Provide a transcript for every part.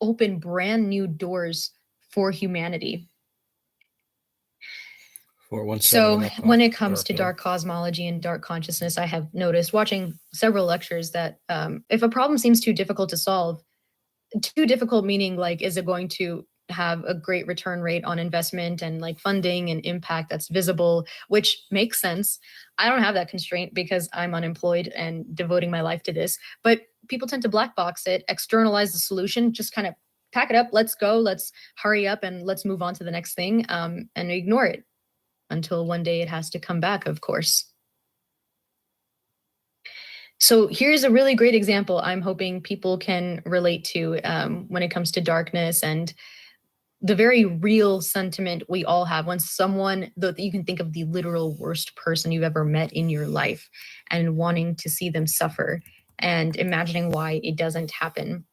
open brand new doors for humanity. So when it comes to dark cosmology and dark consciousness, I have noticed watching several lectures that if a problem seems too difficult to solve, too difficult meaning like, is it going to have a great return rate on investment and like funding and impact that's visible, which makes sense. I don't have that constraint because I'm unemployed and devoting my life to this, but people tend to black box it, externalize the solution, just kind of pack it up, let's go, let's hurry up and let's move on to the next thing, and ignore it until one day it has to come back, of course. So here's a really great example I'm hoping people can relate to when it comes to darkness and the very real sentiment we all have when someone that you can think of the literal worst person you've ever met in your life and wanting to see them suffer and imagining why it doesn't happen.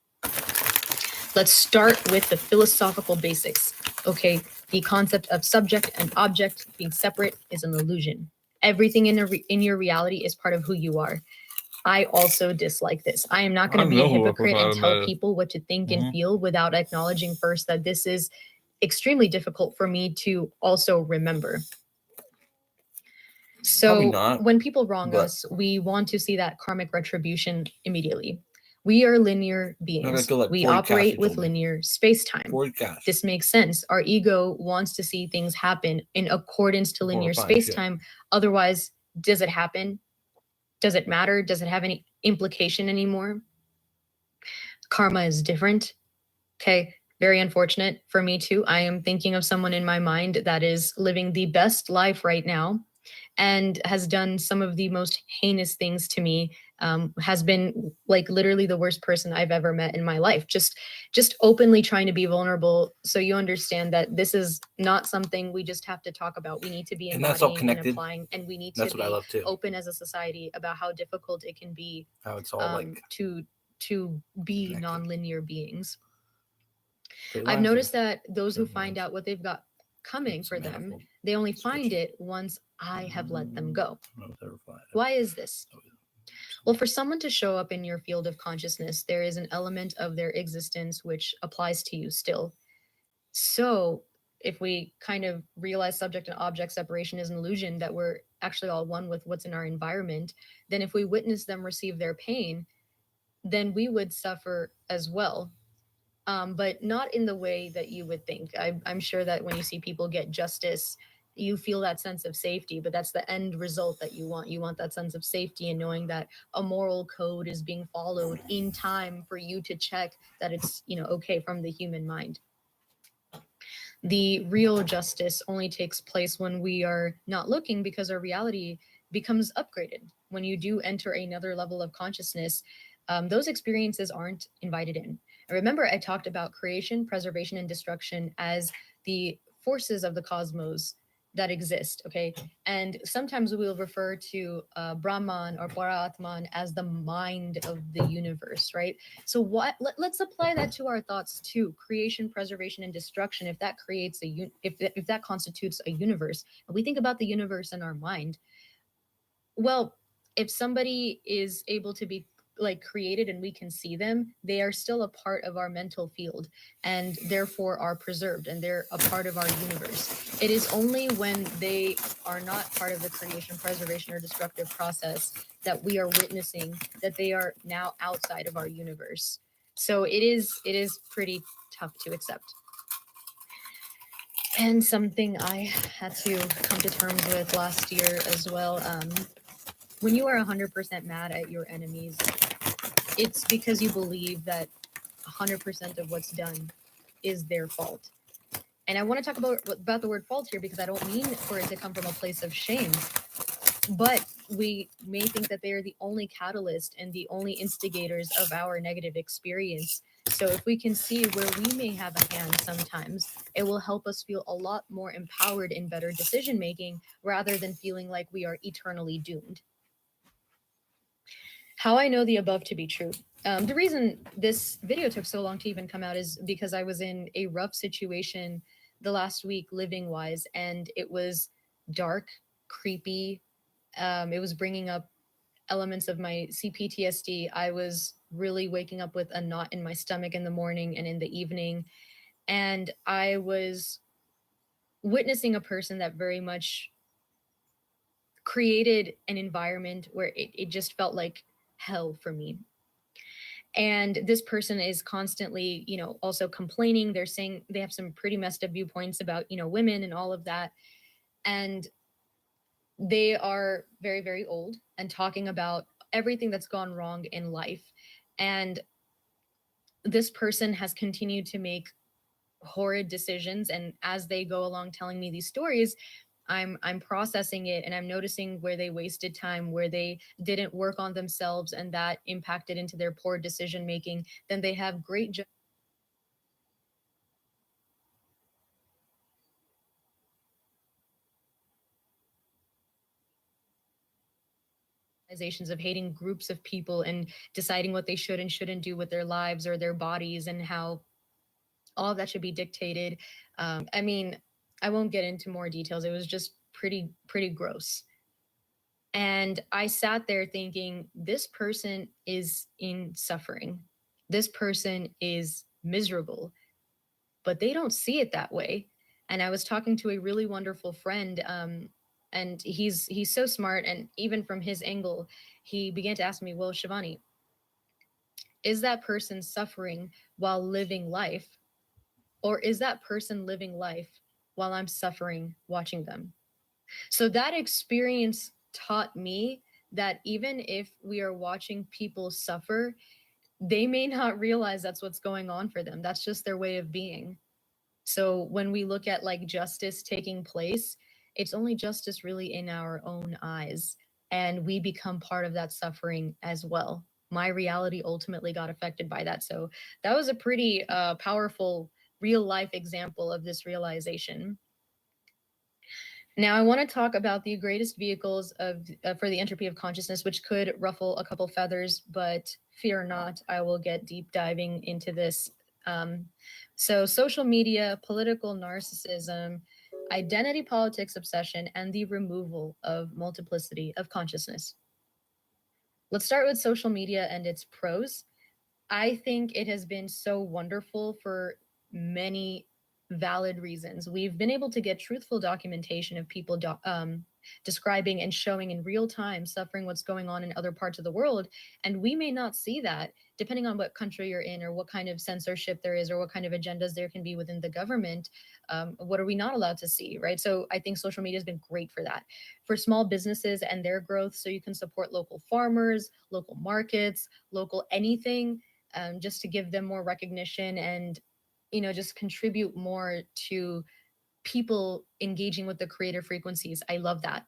Let's start with the philosophical basics. Okay, the concept of subject and object being separate is an illusion. Everything in your reality is part of who you are. I also dislike this. I am not going to be a hypocrite and tell people what to think and feel without acknowledging first that this is extremely difficult for me to also remember. So when people wrong us, we want to see that karmic retribution immediately. We are linear beings. We operate with linear space-time. This makes sense. Our ego wants to see things happen in accordance to linear space-time. Otherwise, does it happen? Does it matter? Does it have any implication anymore? Karma is different. Okay, very unfortunate for me too. I am thinking of someone in my mind that is living the best life right now and has done some of the most heinous things to me, has been like literally the worst person I've ever met in my life. Just openly trying to be vulnerable so you understand that this is not something we just have to talk about. We need to be embodying and applying, and we need to be open as a society about how difficult it can be to be non-linear beings. I've noticed that those who find out what they've got coming for them, they only find it once I have let them go. Why is this? Well, for someone to show up in your field of consciousness, there is an element of their existence which applies to you still. So if we kind of realize subject and object separation is an illusion, that we're actually all one with what's in our environment, then if we witness them receive their pain, then we would suffer as well. But not in the way that you would think. I'm sure that when you see people get justice, you feel that sense of safety, but that's the end result that you want. You want that sense of safety and knowing that a moral code is being followed in time for you to check that it's, okay from the human mind. The real justice only takes place when we are not looking, because our reality becomes upgraded. When you do enter another level of consciousness, those experiences aren't invited in. Remember, I talked about creation, preservation, and destruction as the forces of the cosmos that exist, okay? And sometimes we'll refer to Brahman or Paratman as the mind of the universe, right? So let's apply that to our thoughts too. Creation, preservation, and destruction. If that creates if that constitutes a universe, and we think about the universe in our mind, well, if somebody is able to be like created and we can see them, they are still a part of our mental field and therefore are preserved, and they're a part of our universe. It is only when they are not part of the creation, preservation, or destructive process that we are witnessing that they are now outside of our universe. So it is pretty tough to accept. And something I had to come to terms with last year as well. When you are 100% mad at your enemies, it's because you believe that 100% of what's done is their fault. And I want to talk about the word fault here because I don't mean for it to come from a place of shame, but we may think that they are the only catalyst and the only instigators of our negative experience. So if we can see where we may have a hand sometimes, it will help us feel a lot more empowered in better decision making rather than feeling like we are eternally doomed. How I know the above to be true. The reason this video took so long to even come out is because I was in a rough situation the last week living wise, and it was dark, creepy. It was bringing up elements of my CPTSD, I was really waking up with a knot in my stomach in the morning and in the evening. And I was witnessing a person that very much created an environment where it just felt like hell for me. And this person is constantly, also complaining. They're saying they have some pretty messed up viewpoints about, women and all of that. And they are very, very old and talking about everything that's gone wrong in life. And this person has continued to make horrid decisions. And as they go along telling me these stories, I'm processing it, and I'm noticing where they wasted time, where they didn't work on themselves, and that impacted into their poor decision making. Then they have great generalizations of hating groups of people and deciding what they should and shouldn't do with their lives or their bodies, and how all of that should be dictated. I mean, I won't get into more details. It was just pretty gross. And I sat there thinking, this person is in suffering. This person is miserable, but they don't see it that way. And I was talking to a really wonderful friend, and he's so smart. And even from his angle, he began to ask me, well, Shivani, is that person suffering while living life? Or is that person living life while I'm suffering watching them? So that experience taught me that even if we are watching people suffer, they may not realize that's what's going on for them. That's just their way of being. So when we look at like justice taking place, it's only justice really in our own eyes. And we become part of that suffering as well. My reality ultimately got affected by that. So that was a pretty powerful real life example of this realization. Now, I want to talk about the greatest vehicles of for the entropy of consciousness, which could ruffle a couple feathers, but fear not, I will get deep diving into this. So, social media, political narcissism, identity politics obsession, and the removal of multiplicity of consciousness. Let's start with social media and its pros. I think it has been so wonderful for many valid reasons. We've been able to get truthful documentation of people describing and showing in real time suffering, what's going on in other parts of the world. And we may not see that depending on what country you're in, or what kind of censorship there is, or what kind of agendas there can be within the government. What are we not allowed to see, right? So I think social media has been great for that, for small businesses and their growth. So you can support local farmers, local markets, local anything, just to give them more recognition and, just contribute more to people engaging with the creator frequencies. I love that.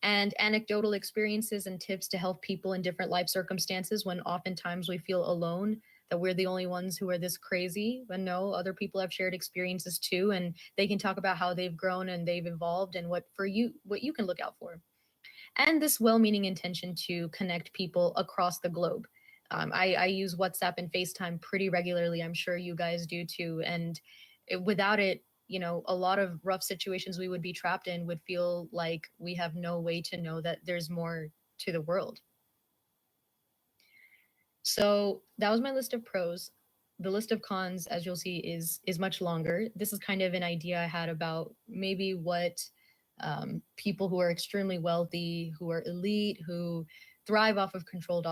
And anecdotal experiences and tips to help people in different life circumstances when oftentimes we feel alone, that we're the only ones who are this crazy. But no, other people have shared experiences too, and they can talk about how they've grown and they've evolved, and what you can look out for. And this well-meaning intention to connect people across the globe. I use WhatsApp and FaceTime pretty regularly. I'm sure you guys do too. And without it, a lot of rough situations we would be trapped in would feel like we have no way to know that there's more to the world. So that was my list of pros. The list of cons, as you'll see, is much longer. This is kind of an idea I had about maybe what people who are extremely wealthy, who are elite, who thrive off of controlled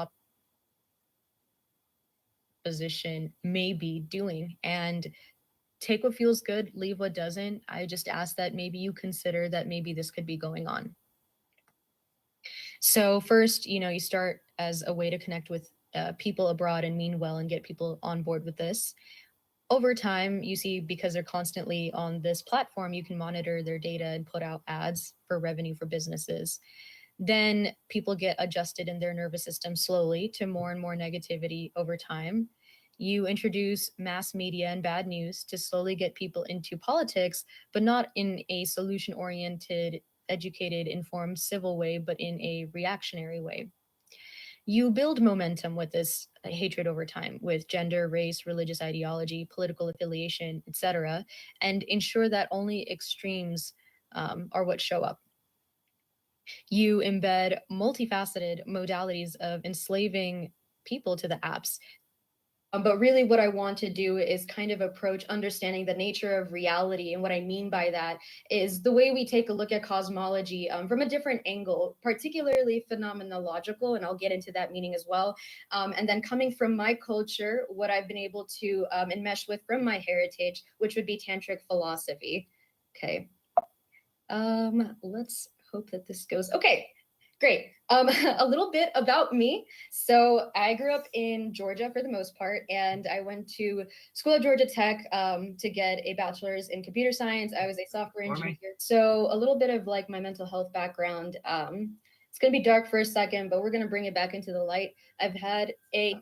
opposition may be doing. And take what feels good, leave what doesn't. I just ask that maybe you consider that maybe this could be going on. So first, you start as a way to connect with people abroad and mean well and get people on board with this. Over time, you see, because they're constantly on this platform, you can monitor their data and put out ads for revenue for businesses. Then people get adjusted in their nervous system slowly to more and more negativity over time. You introduce mass media and bad news to slowly get people into politics, but not in a solution oriented, educated, informed, civil way, but in a reactionary way. You build momentum with this hatred over time, with gender, race, religious ideology, political affiliation, etc., and ensure that only extremes are what show up. You embed multifaceted modalities of enslaving people to the apps. But really, what I want to do is kind of approach understanding the nature of reality. And what I mean by that is the way we take a look at cosmology from a different angle, particularly phenomenological. And I'll get into that meaning as well. And then coming from my culture, what I've been able to enmesh with from my heritage, which would be tantric philosophy. Okay. Let's hope that this goes. Okay, great. A little bit about me. So I grew up in Georgia for the most part, and I went to school at Georgia Tech to get a bachelor's in computer science. I was a software engineer. So a little bit of like my mental health background. It's gonna be dark for a second, but we're gonna bring it back into the light. I've had a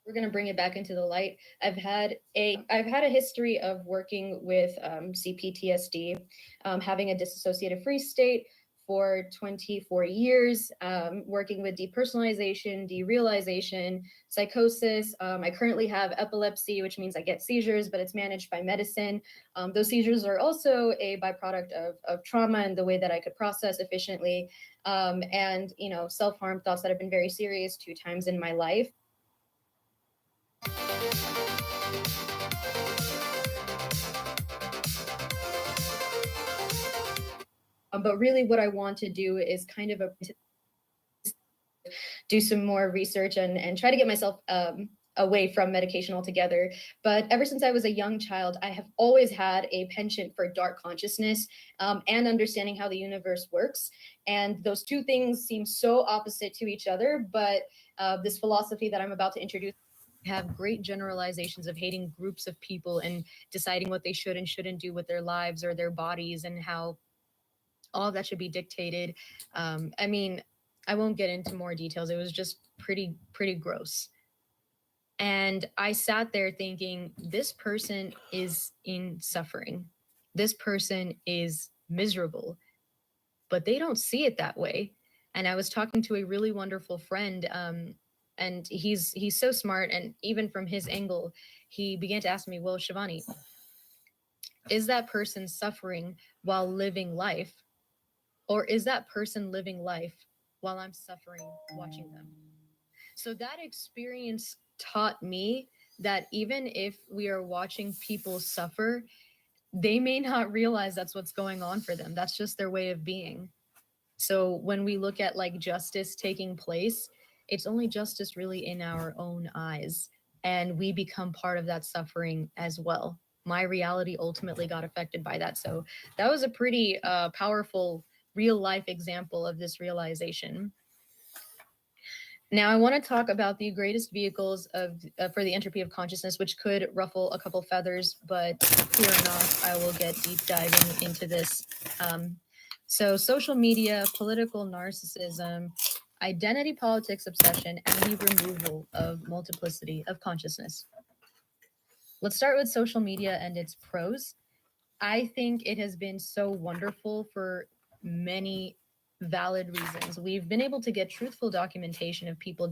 we're going to bring it back into the light. I've had a history of working with CPTSD, having a dissociative free state for 24 years, working with depersonalization, derealization, psychosis. I currently have epilepsy, which means I get seizures, but it's managed by medicine. Those seizures are also a byproduct of trauma and the way that I could process efficiently. And, self-harm thoughts that have been very serious 2 times in my life. But really, what I want to do is kind of do some more research and try to get myself away from medication altogether. But ever since I was a young child, I have always had a penchant for dark consciousness and understanding how the universe works. And those two things seem so opposite to each other. But this philosophy that I'm about to introduce have great generalizations of hating groups of people and deciding what they should and shouldn't do with their lives or their bodies, and how all of that should be dictated. I mean, I won't get into more details. It was just pretty gross. And I sat there thinking, this person is in suffering. This person is miserable, but they don't see it that way. And I was talking to a really wonderful friend, and he's so smart. And even from his angle, he began to ask me, well, Shivani, is that person suffering while living life? Or is that person living life while I'm suffering watching them? So that experience taught me that even if we are watching people suffer, they may not realize that's what's going on for them. That's just their way of being. So when we look at like justice taking place, it's only justice really in our own eyes. And we become part of that suffering as well. My reality ultimately got affected by that. So that was a pretty powerful real life example of this realization. Now, I want to talk about the greatest vehicles for the entropy of consciousness, which could ruffle a couple feathers, but fear not, I will get deep diving into this. So, social media, political narcissism, identity politics obsession, and the removal of multiplicity of consciousness. Let's start with social media and its pros. I think it has been so wonderful for many valid reasons. We've been able to get truthful documentation of people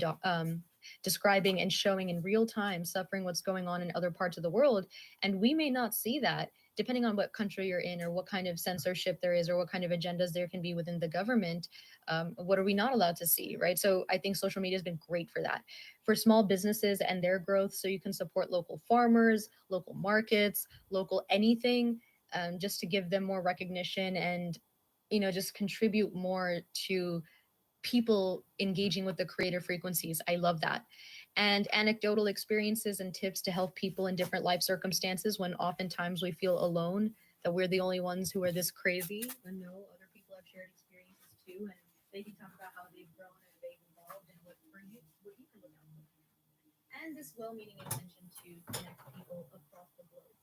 describing and showing in real time suffering, what's going on in other parts of the world. And we may not see that depending on what country you're in, or what kind of censorship there is, or what kind of agendas there can be within the government. What are we not allowed to see, right? So I think social media has been great for that, for small businesses and their growth. So you can support local farmers, local markets, local anything, just to give them more recognition and, just contribute more to people engaging with the creative frequencies. I love that. And anecdotal experiences and tips to help people in different life circumstances when oftentimes we feel alone, that we're the only ones who are this crazy. And no, other people have shared experiences too. They can talk about how they've grown and they've evolved and what you can look out for. And this well-meaning intention to connect people across the globe.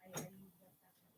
I use that definitely.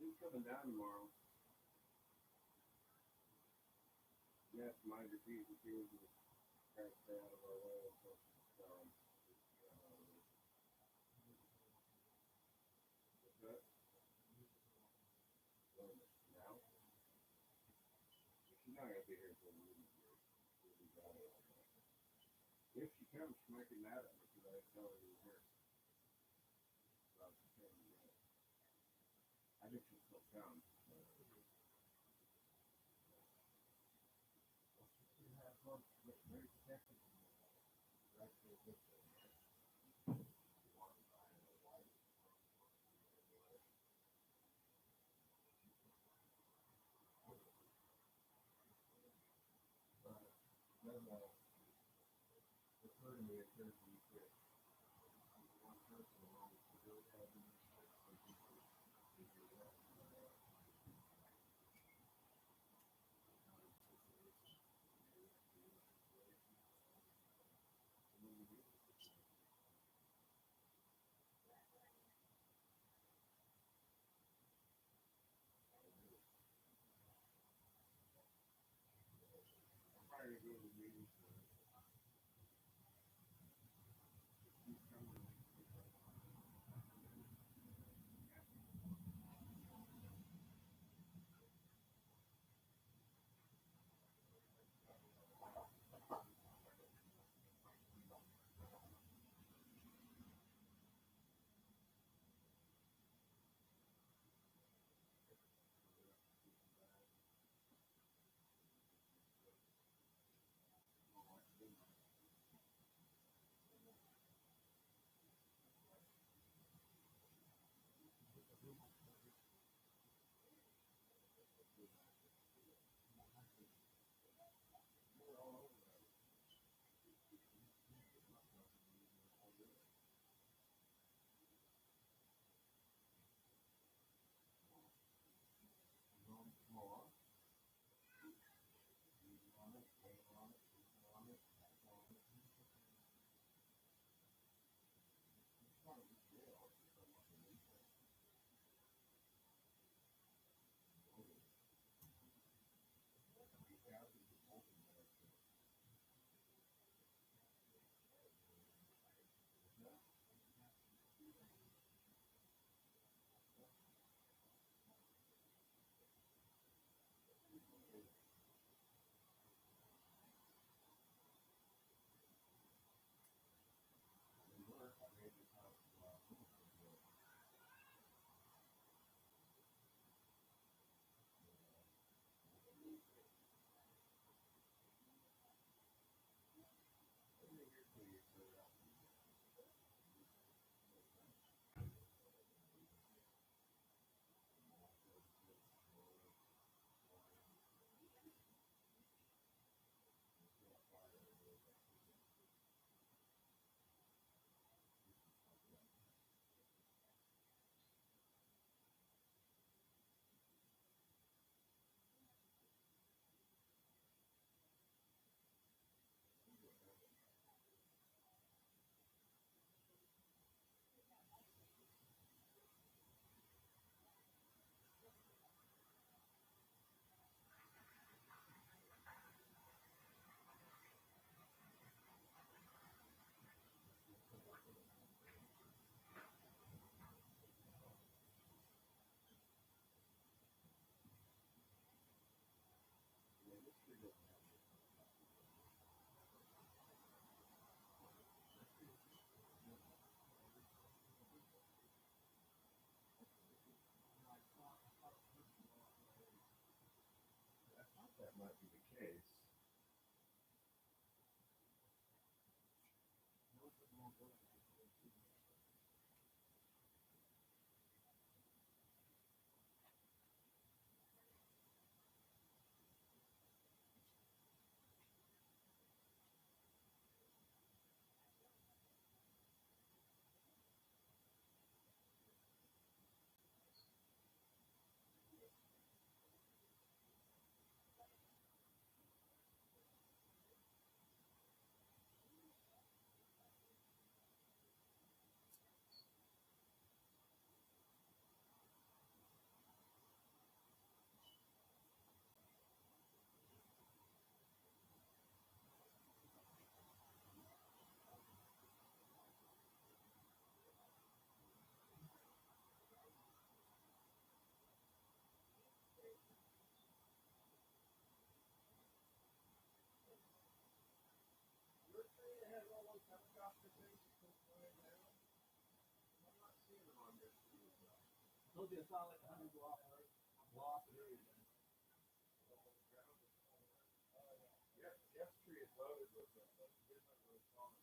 He's coming down tomorrow. You have to mind your P's and Q's and try to stay out of our way until she's gone. What's that? Now? She's not going to be here until the evening. She'll be gone. If she comes, she might get mad at me because I tell her you're here. So I'm just saying, I think she'll still come. Very protective. Probably go to the meeting. Told you I saw like 100 block area there. Yes, tree is loaded with them, but it's not really common.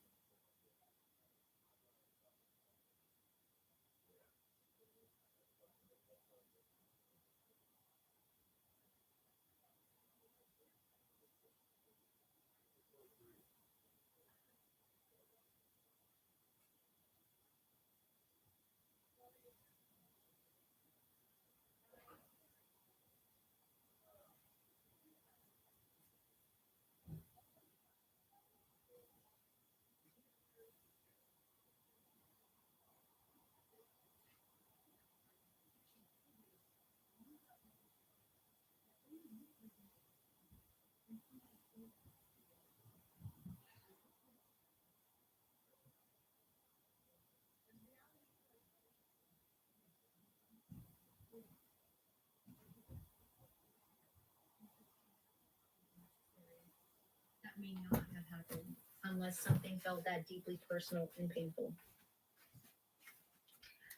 That may not have happened unless something felt that deeply personal and painful.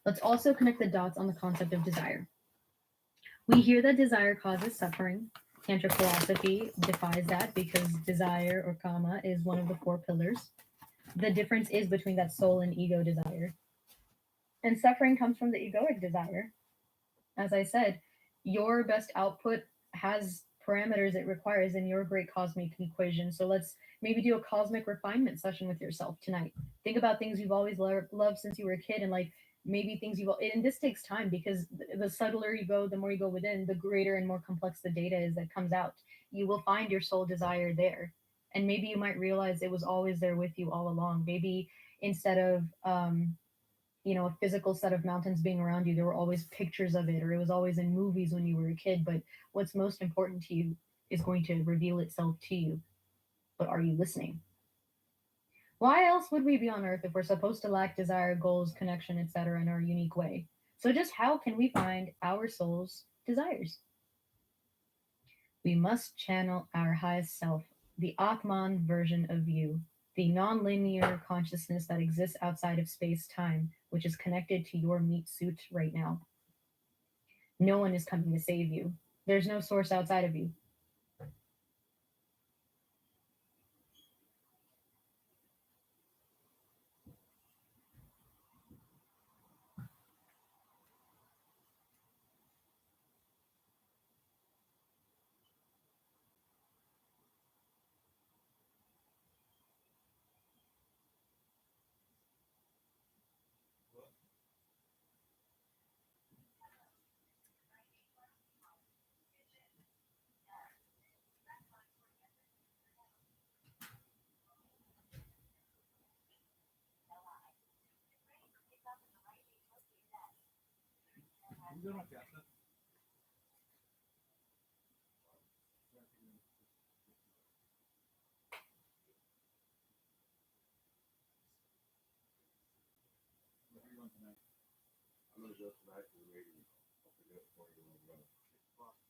Let's also connect the dots on the concept of desire. We hear that desire causes suffering. Tantric philosophy defies that because desire or kama is one of the four pillars. The difference is between that soul and ego desire. And suffering comes from the egoic desire. As I said, your best output has parameters it requires in your great cosmic equation. So let's maybe do a cosmic refinement session with yourself tonight. Think about things you've always loved since you were a kid, and like maybe things and this takes time because the subtler you go, the more you go within, the greater and more complex the data is that comes out. You will find your soul desire there. And maybe you might realize it was always there with you all along. Maybe instead of a physical set of mountains being around you, there were always pictures of it, or it was always in movies when you were a kid. But what's most important to you is going to reveal itself to you. But are you listening? Why else would we be on earth if we're supposed to lack desire, goals, connection, etc. in our unique way? So just how can we find our soul's desires? We must channel our highest self, the Atman version of you, the non-linear consciousness that exists outside of space-time, which is connected to your meat suit right now. No one is coming to save you. There's no source outside of you. You doing okay, Justin? What are you doing tonight? I'm gonna go tonight to the meeting. I'll forget before you go. 6 o'clock.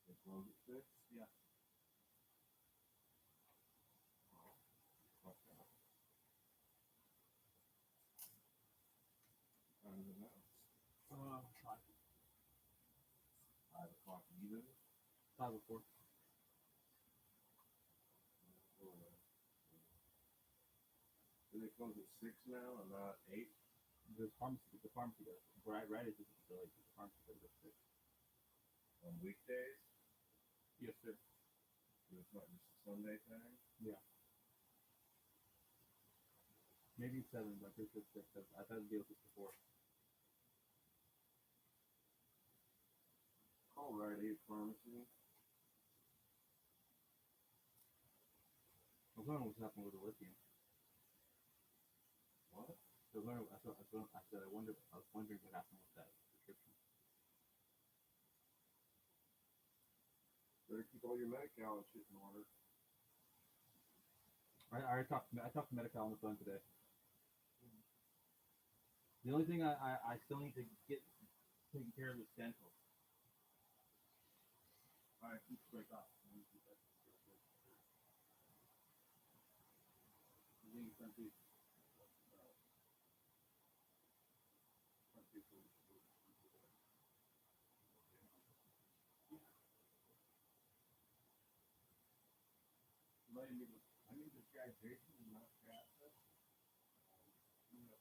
They close at 6? Yeah. Fuck that. Time is it now? 5. 5 o'clock even? 5 before. Do they close at 6 now and not 8? The pharmacy does. Right at the facility, the pharmacy does at 6. On weekdays? Yes, sir. It's not just a Sunday thing? Yeah. Maybe 7, but this is 6. I've had to deal with this before. Call Rite Aid Pharmacy. I was wondering what's happening with the lithium. What? I was wondering, I was wondering what happened with that prescription. Better keep all your Medi-Cal and shit in order. I talked to Medi-Cal on the phone today. The only thing I still need to get taken care of is dental. Alright, keep straight off. I mean, this guy Jason in Mount Shasta. You know,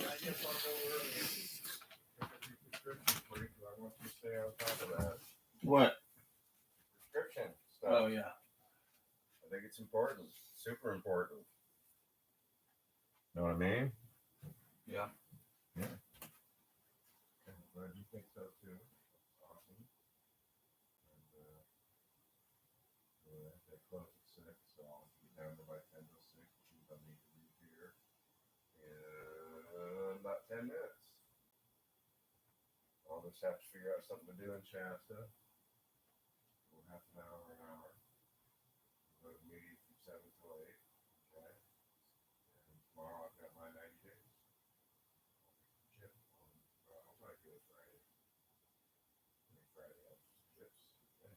I just want to go over your prescription for you, 'cause I want you to stay on top of that. What? Prescription stuff. Oh yeah. I think it's important. Super important. Know what I mean? Yeah. Yeah. I'm glad you think so too. Awesome. And they close at 6, so I'll be down there by 10 to 6, which means I need to leave here in about 10 minutes. I'll just have to figure out something to do in Shasta. For half an hour. Go to the meeting from 7 till 8. Okay. And tomorrow I've got my 90 days. Chip on, I'll probably do it Friday. Maybe Friday I'll just chips. Okay.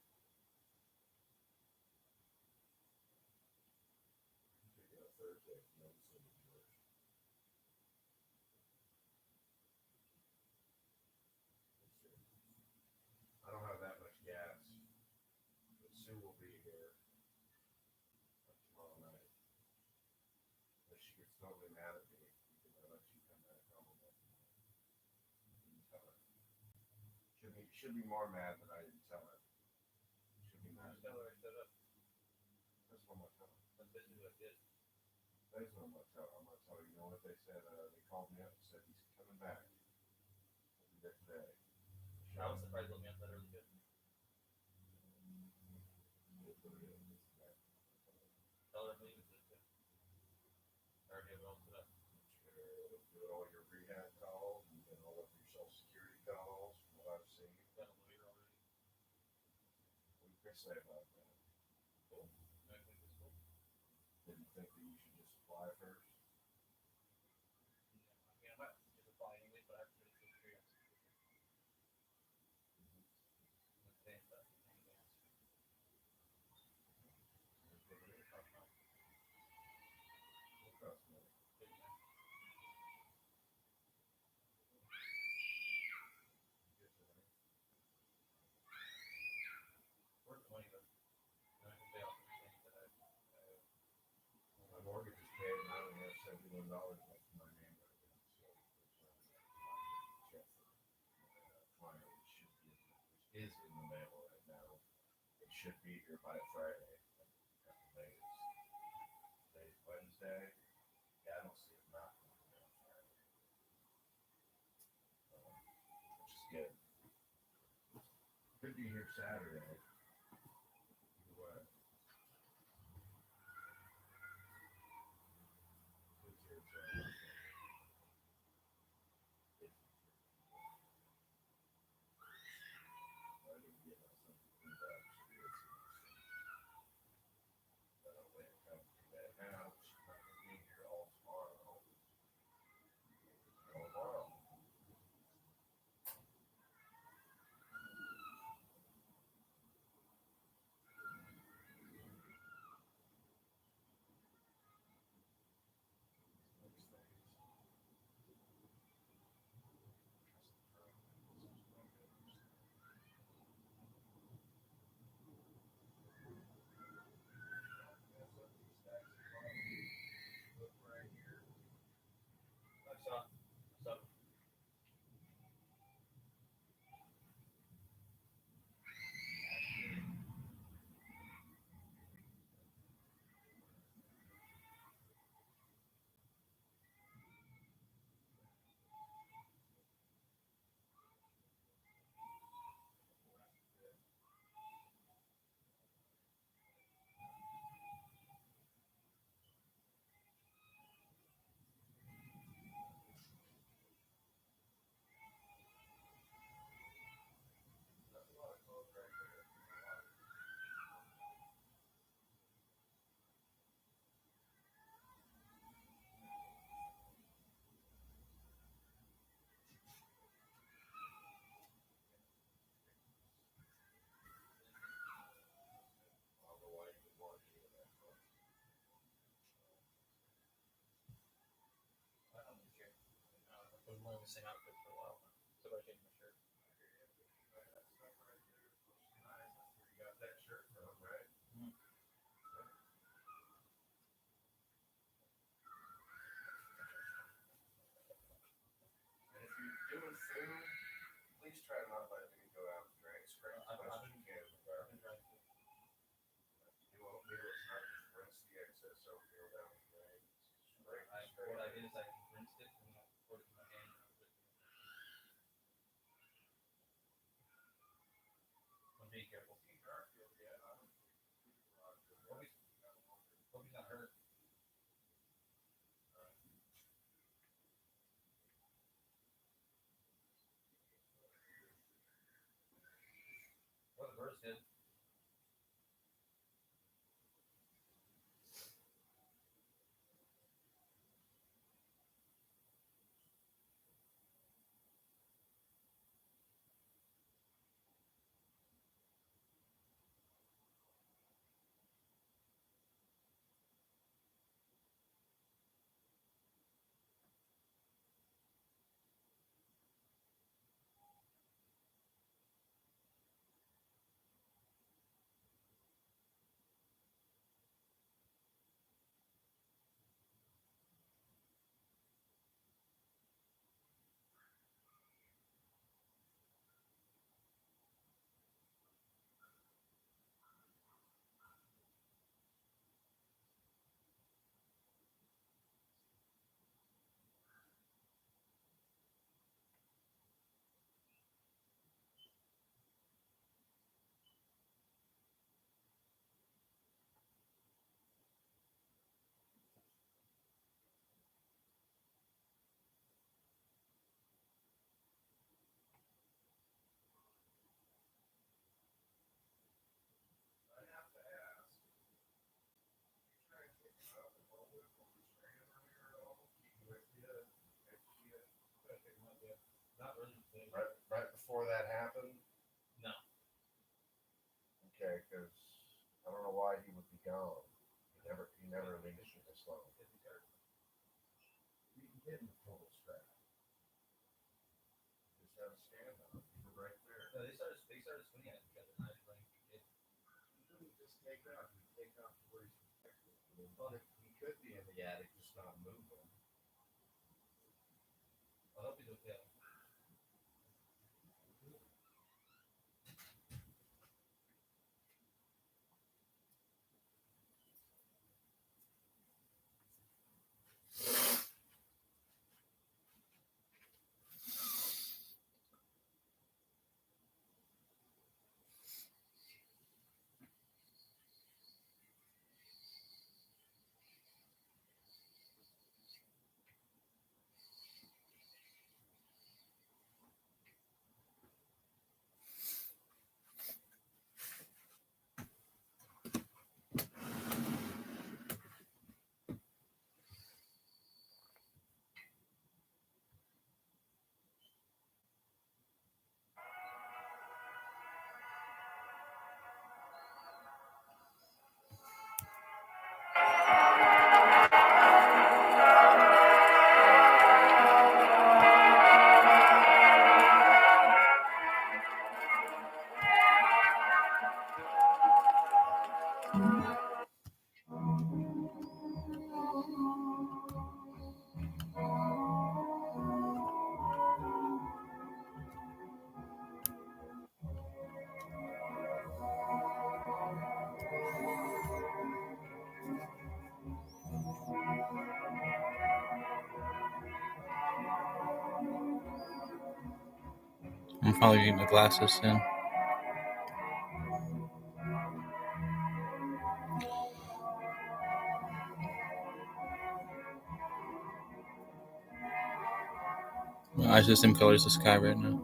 Take it out Thursday. No decision yours. I don't have that much gas, but Sue will be here tomorrow night. But she gets totally mad at me because I let you come back home. Didn't tell her. Should be more mad that I didn't tell her. Should be mad. Tell her I set up. That's what I'm gonna tell her. That's basically what I did. That's what I'm gonna tell her. I'm gonna tell her. You know what they said? They called me up and said he's coming back. He'll be there today. I was surprised let me up that early. Good. Tell her I'm leaving today. I already have it all set up. Do all your rehab calls and then all of your social security calls from what I've seen. Got a lawyer already. What do you say about that? Cool. I think it's cool. Didn't think that you should just apply first? Yeah, I mean, I might just apply anyway, but I have to $51 left in my name right now. So check finally should be which is in the mail right now. It should be here by Friday. Today's Wednesday. Yeah, I don't see it not coming on Friday. Which is good. Could be here Saturday. Either way. It's here Saturday. I didn't get something from that. When it comes to that now, she's not going to be here all tomorrow. All tomorrow. Next things. Look right here. I saw. That's a lot of clothes right there. I don't know why you would want to do that. I don't really care. I've been wearing the same outfit for a while now. So I changed my shirt. That stuff right there looks nice. That's where you got that shirt from, right? Mhm. And if you're doing food, please try to not let me go out and drink straight as much as you can in the I've garbage. been trying to. You won't be able to not just rinse the excess oatmeal down the drain. Straight, straight. What I did is I rinsed it and I poured it in my hand and I put it in. I'm being careful. See Garfield yet? I don't think Hope he's not hurt. Well, the birds did. I have to ask. You try to kick him up and hold it from the straight over here at all? Keep with you. If she had Not really. right before that happened? No. Okay, because I don't know why he would be gone. He never leaves you this long. If he's hurt. You can get him a total strap. Just have a stand on it. You're right there. No, they started swinging at each other and I just like it. He couldn't just take off. He take off to where he's protected. He could be in the attic, just not moving. finally get my glasses soon. My eyes are the same color as the sky right now.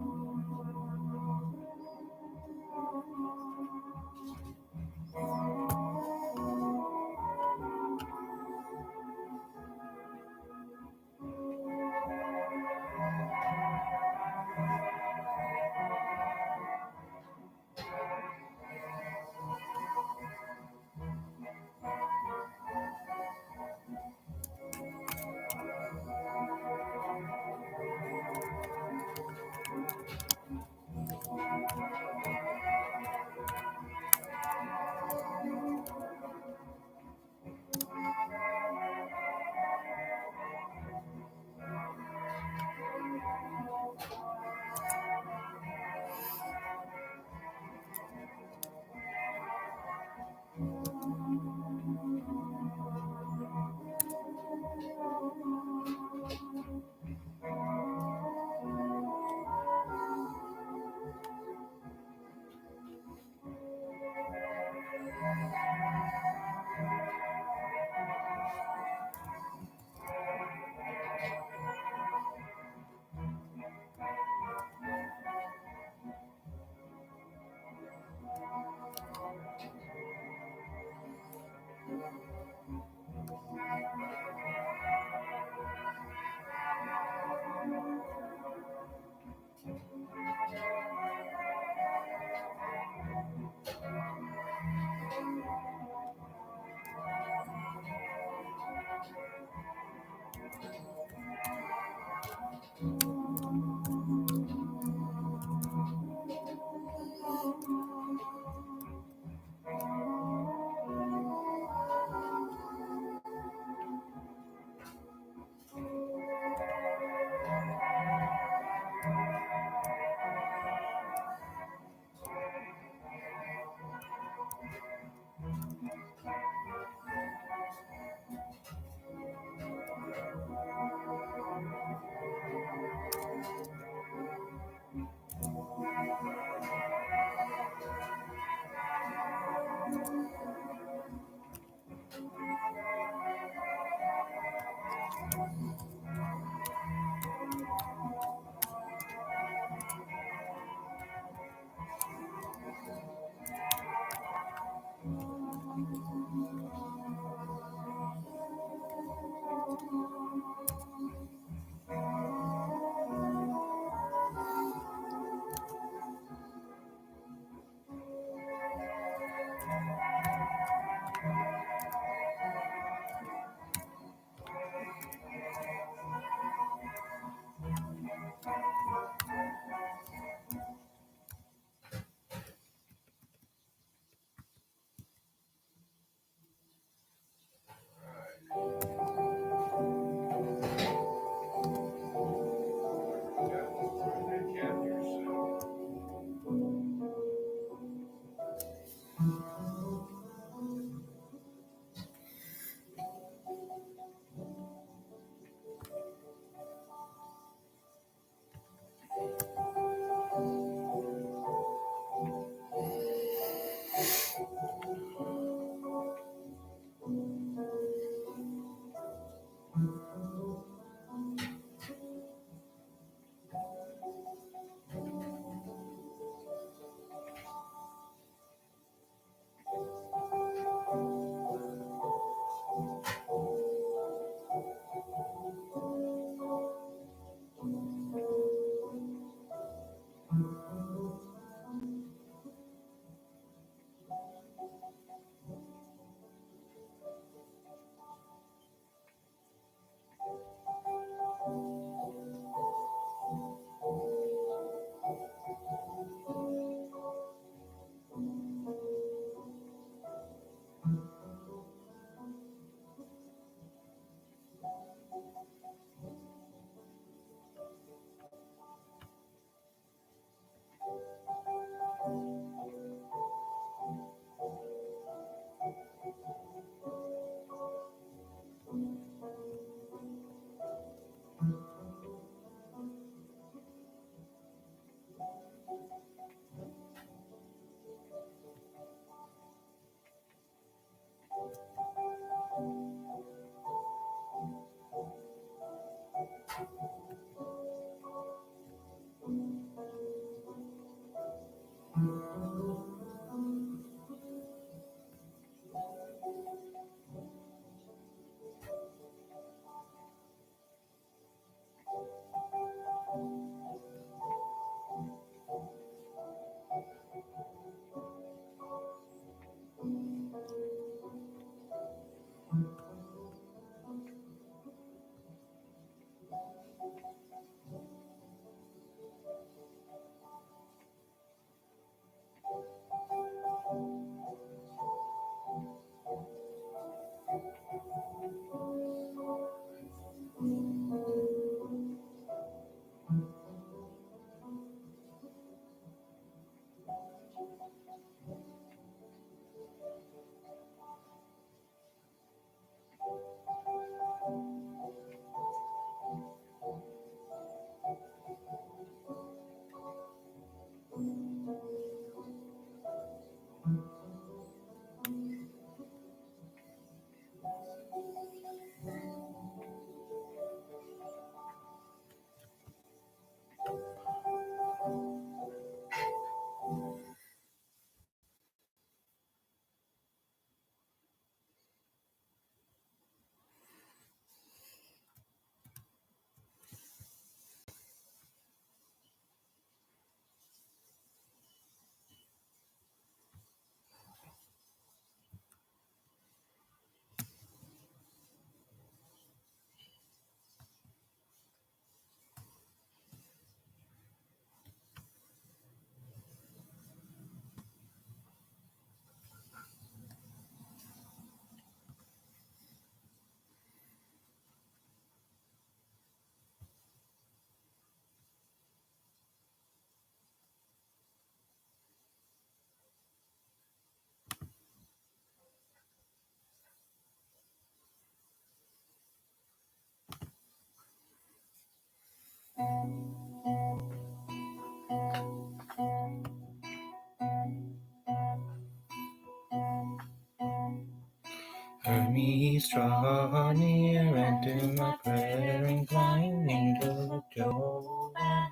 Hermes, draw near and to my prayer incline, angel of Jove and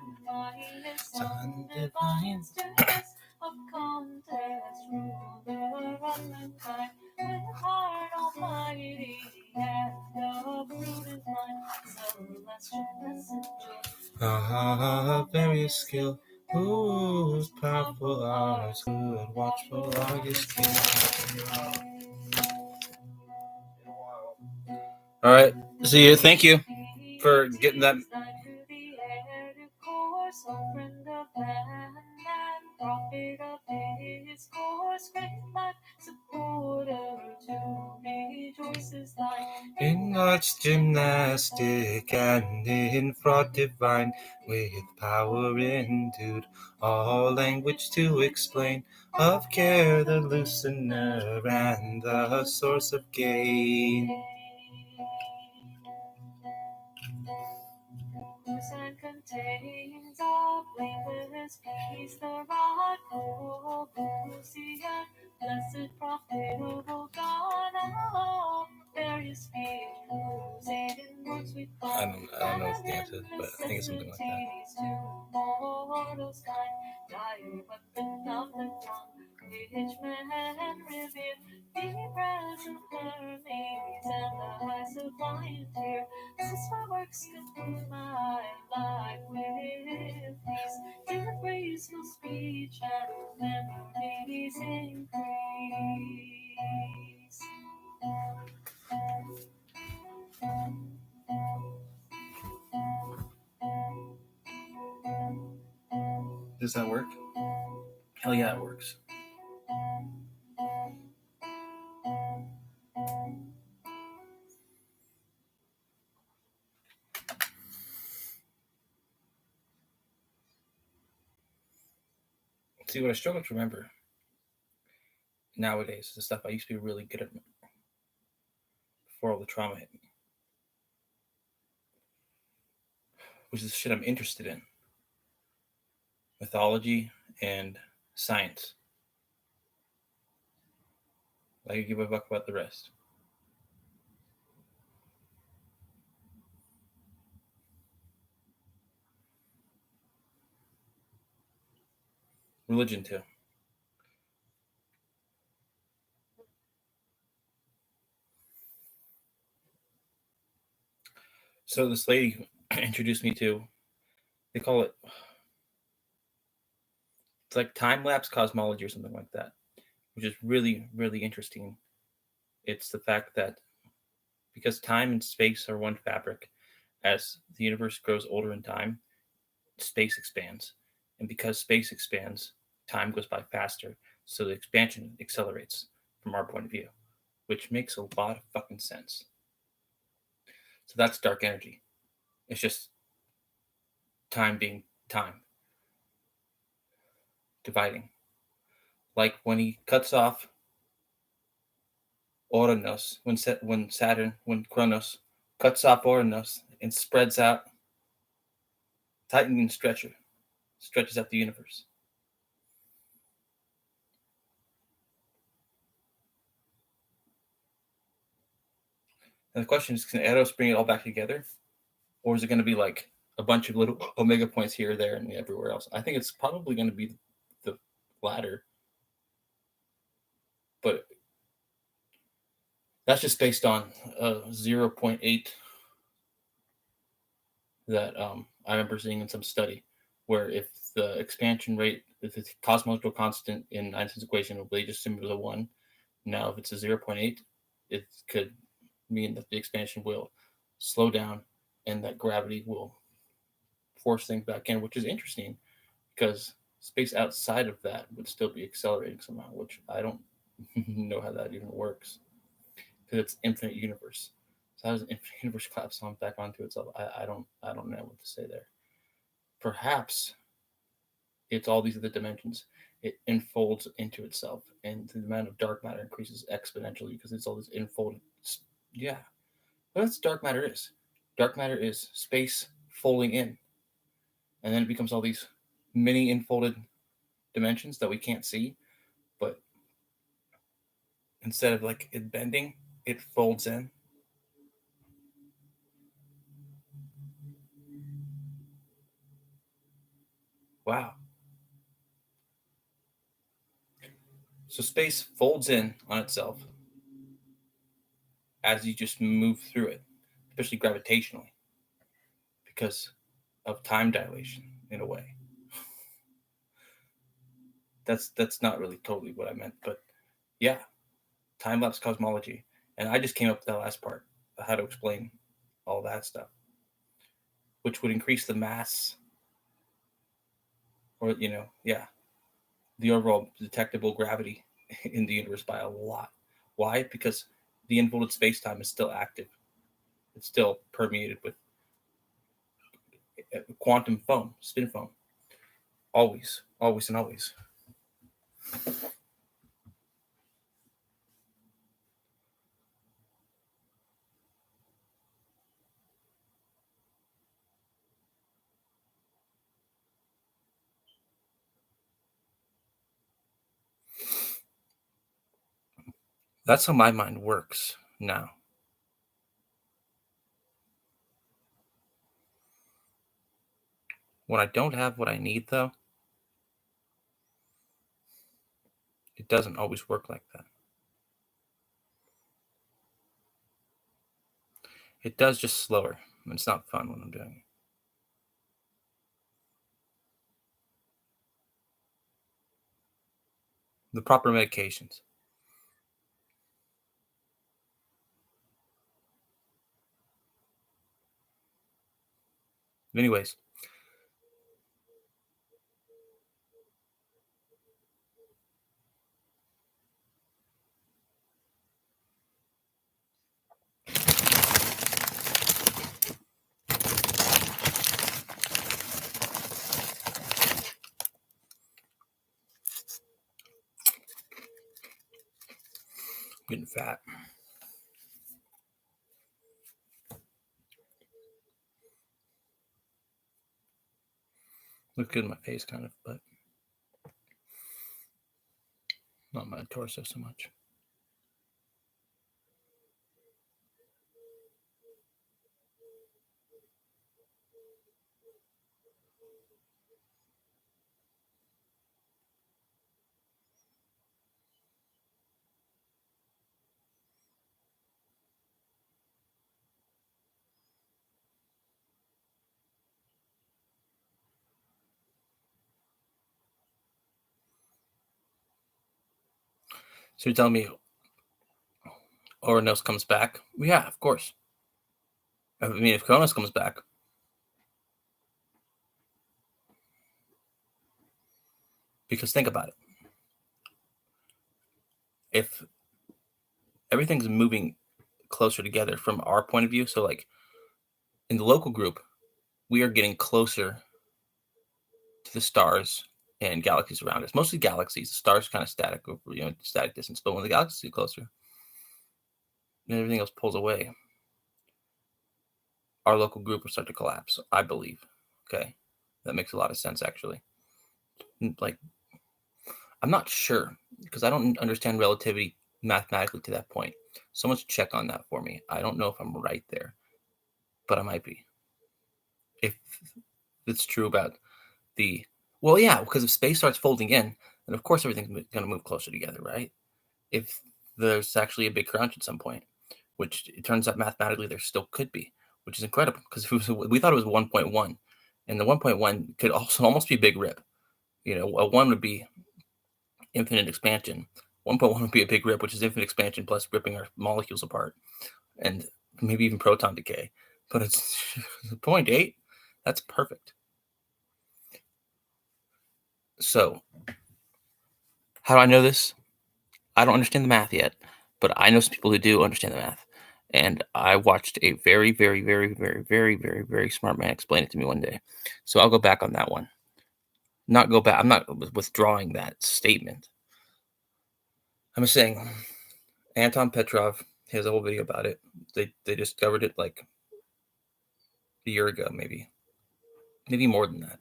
Son divine. Of contest, ruler of mankind, with heart almighty and a prudent mind, celestial messenger. Various skill, whose powerful arts, good watchful are your skill. All right, see you. Thank you for getting that. In arts gymnastic and in fraud divine, with power endued, all language to explain, of care the loosener and the source of gain. And contains of blameless peace, the rock of Lucian, blessed profitable God of various speech, whose aided works we I find. don't know if the answer is, but I think it's something like that. To mortals kind, dire weapon of the tongue, which man revere, the present Hermes and the high sublime tear. Since my works conclude my life with peace, in graceful speech and memories increase. Does that work? Hell yeah, it works. See, what I struggle to remember nowadays is the stuff I used to be really good at before all the trauma hit me, which is the shit I'm interested in. Mythology and science. I could give a fuck about the rest. Religion too. So this lady introduced me to, they call it, it's like time-lapse cosmology or something like that, which is really, really interesting. It's the fact that because time and space are one fabric, as the universe grows older in time, space expands. And because space expands, time goes by faster. So the expansion accelerates from our point of view, which makes a lot of fucking sense. So that's dark energy. It's just time being time, dividing. Like when he cuts off Uranus, when Kronos cuts off Uranus and spreads out, tightening stretches out the universe. And the question is, can Eros bring it all back together? Or is it going to be like a bunch of little omega points here, there, and everywhere else? I think it's probably going to be the latter. But that's just based on 0.8 that I remember seeing in some study, where if the expansion rate, if the cosmological constant in Einstein's equation, they just assume it was a 1. Now, if it's a 0.8, it could mean that the expansion will slow down and that gravity will force things back in, which is interesting because space outside of that would still be accelerating somehow, which I don't know how that even works because it's infinite universe. So how does an infinite universe collapse on back onto itself? I don't know what to say there. Perhaps it's all these other dimensions. It enfolds into itself, and the amount of dark matter increases exponentially because it's all this enfolded. Yeah, but that's dark matter is. Dark matter is space folding in, and then it becomes all these mini enfolded dimensions that we can't see. But instead of like it bending, it folds in. Wow. So space folds in on itself as you just move through it, especially gravitationally, because of time dilation in a way. That's not really totally what I meant, but yeah, time-lapse cosmology. And I just came up with that last part, how to explain all that stuff, which would increase the mass, or the overall detectable gravity in the universe by a lot. Why? Because the inverted space-time is still active. It's still permeated with quantum foam, spin foam. Always, always, and always. That's how my mind works now. When I don't have what I need, though, it doesn't always work like that. It does, just slower. It's not fun when I'm doing it. The proper medications. Anyways, I'm getting fat. Looks good in my face, kind of, but not my torso so much. So you're telling me Oranos comes back? Yeah, of course. I mean, if Kronos comes back, because think about it. If everything's moving closer together from our point of view, so like in the local group, we are getting closer to the stars and galaxies around us. Mostly galaxies. The stars kind of static over, static distance. But when the galaxies get closer, and everything else pulls away, our local group will start to collapse, I believe. Okay. That makes a lot of sense, actually. Like, I'm not sure because I don't understand relativity mathematically to that point. Someone should check on that for me. I don't know if I'm right there, but I might be. If it's true about well, yeah, because if space starts folding in, then of course everything's going to move closer together, right? If there's actually a big crunch at some point, which it turns out mathematically there still could be, which is incredible because we thought it was 1.1, and the 1.1 could also almost be a big rip. A 1 would be infinite expansion. 1.1 would be a big rip, which is infinite expansion plus ripping our molecules apart, and maybe even proton decay. But it's 0.8. That's perfect. So, how do I know this? I don't understand the math yet, but I know some people who do understand the math. And I watched a very, very, very, very, very, very, very smart man explain it to me one day. So I'll go back on that one. Not go back. I'm not withdrawing that statement. I'm just saying, Anton Petrov has a whole video about it. They discovered it like a year ago, maybe more than that.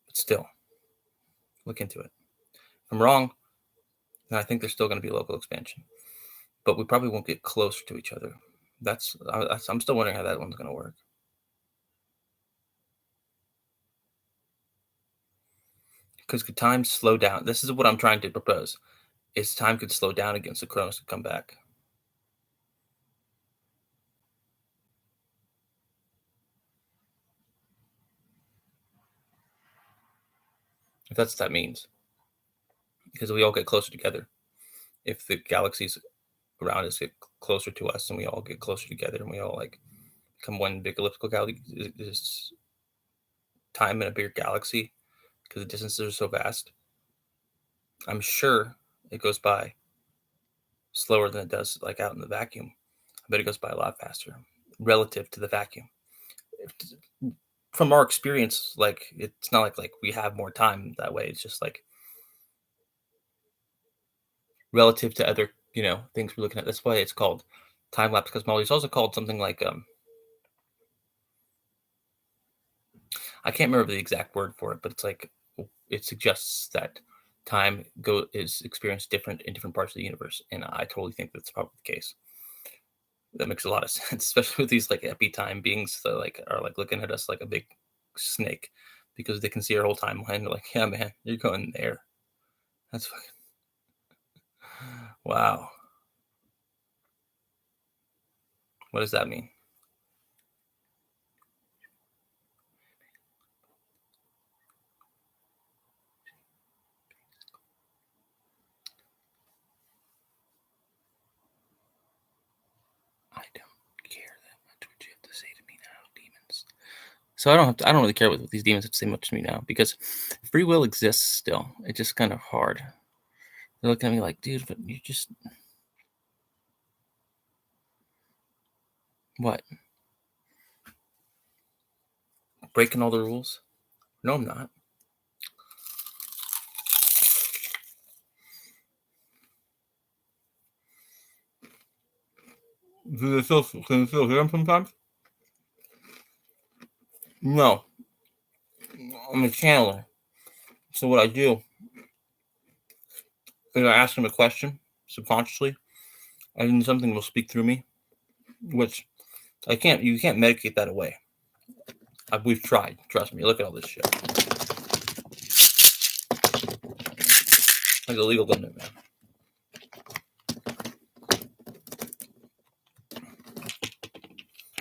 But still, look into it. If I'm wrong, then I think there's still going to be local expansion. but we probably won't get closer to each other. I'm still wondering how that one's going to work. Because could time slow down? This is what I'm trying to propose. Is time could slow down again so Kronos could come back. If that's what that means. Because we all get closer together. If the galaxies around us get closer to us and we all get closer together and we all like become one big elliptical galaxy, is time in a bigger galaxy because the distances are so vast. I'm sure it goes by slower than it does like out in the vacuum. I bet it goes by a lot faster relative to the vacuum. From our experience, like it's not like we have more time that way. It's just like relative to other, things we're looking at. That's why it's called time-lapse cosmology. It's also called something like I can't remember the exact word for it, but it's like it suggests that time is experienced different in different parts of the universe, and I totally think that's probably the case. That makes a lot of sense, especially with these like epi-time beings that like are like looking at us like a big snake because they can see our whole timeline. They're like, yeah, man, you're going there. That's fucking wow. What does that mean? I don't care that much what you have to say to me now, demons. So I don't really care what these demons have to say much to me now because free will exists still. It's just kind of hard. They're looking at me like, dude, but you just what? Breaking all the rules? No, I'm not. Can you still hear them sometimes? No. I'm a channeler. So what I do is I ask them a question subconsciously, and then something will speak through me, which you can't medicate that away. We've tried. Trust me. Look at all this shit. Like a legal limit, man.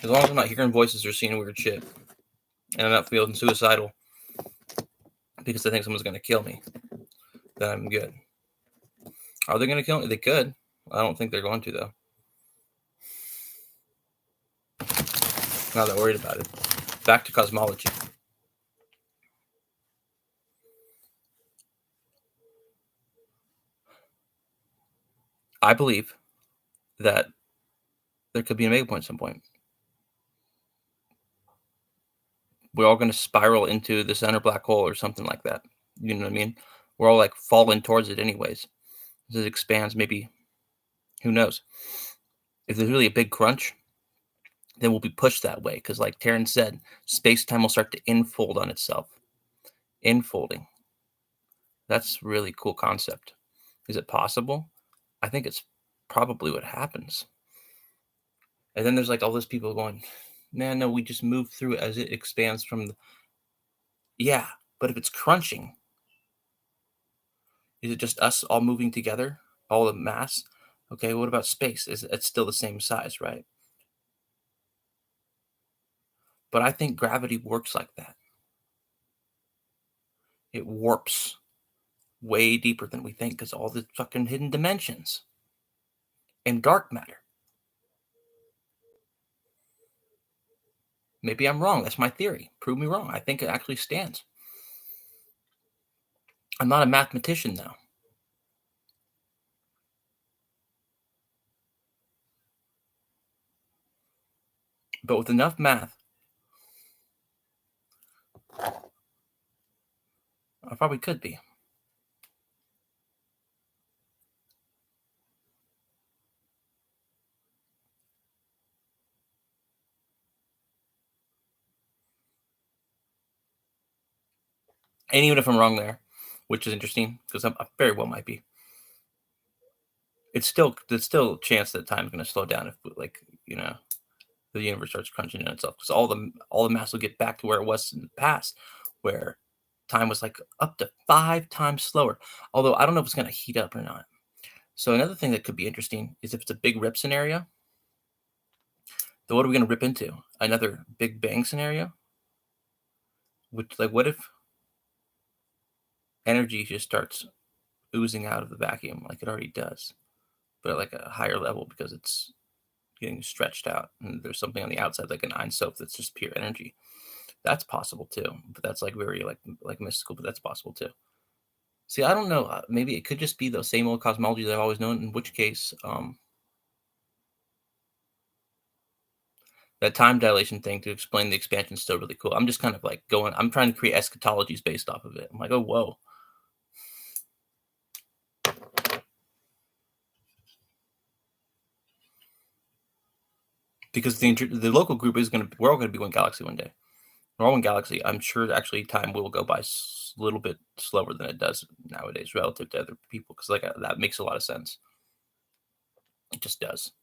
As long as I'm not hearing voices or seeing weird shit, and I'm not feeling suicidal because I think someone's going to kill me, then I'm good. Are they going to kill me? They could. I don't think they're going to, though. Not that worried about it. Back to cosmology. I believe that there could be a mega point at some point. We're all going to spiral into the center black hole or something like that. You know what I mean? We're all like falling towards it anyways. As it expands, maybe, who knows? If there's really a big crunch, then we'll be pushed that way. Because like Taran said, space-time will start to infold on itself. Infolding. That's a really cool concept. Is it possible? I think it's probably what happens. And then there's like all those people going, man, no, we just move through as it expands from the... Yeah, but if it's crunching, is it just us all moving together? All the mass? Okay, what about space? It's still the same size, right? But I think gravity works like that. It warps way deeper than we think because all the fucking hidden dimensions and dark matter. Maybe I'm wrong. That's my theory. Prove me wrong. I think it actually stands. I'm not a mathematician, though. But with enough math, I probably could be. And even if I'm wrong there, which is interesting because I very well might be. there's still a chance that time's going to slow down if, like, you know, the universe starts crunching in itself, because all the mass will get back to where it was in the past, where time was like up to 5 times slower. Although I don't know if it's going to heat up or not. So another thing that could be interesting is if it's a big rip scenario, then what are we going to rip into? Another Big Bang scenario? Which, like, what if energy just starts oozing out of the vacuum like it already does, but at like a higher level because it's getting stretched out, and there's something on the outside like an Ein Sof that's just pure energy. That's possible too, but that's like very like mystical, but that's possible too. See, I don't know. Maybe it could just be the same old cosmology that I've always known. In which case, that time dilation thing to explain the expansion is still really cool. I'm just kind of like going. I'm trying to create eschatologies based off of it. I'm like, oh whoa. Because the local group is going to, we're all going to be one galaxy one day. We're all one galaxy. I'm sure actually time will go by a little bit slower than it does nowadays relative to other people, because like that makes a lot of sense. It just does.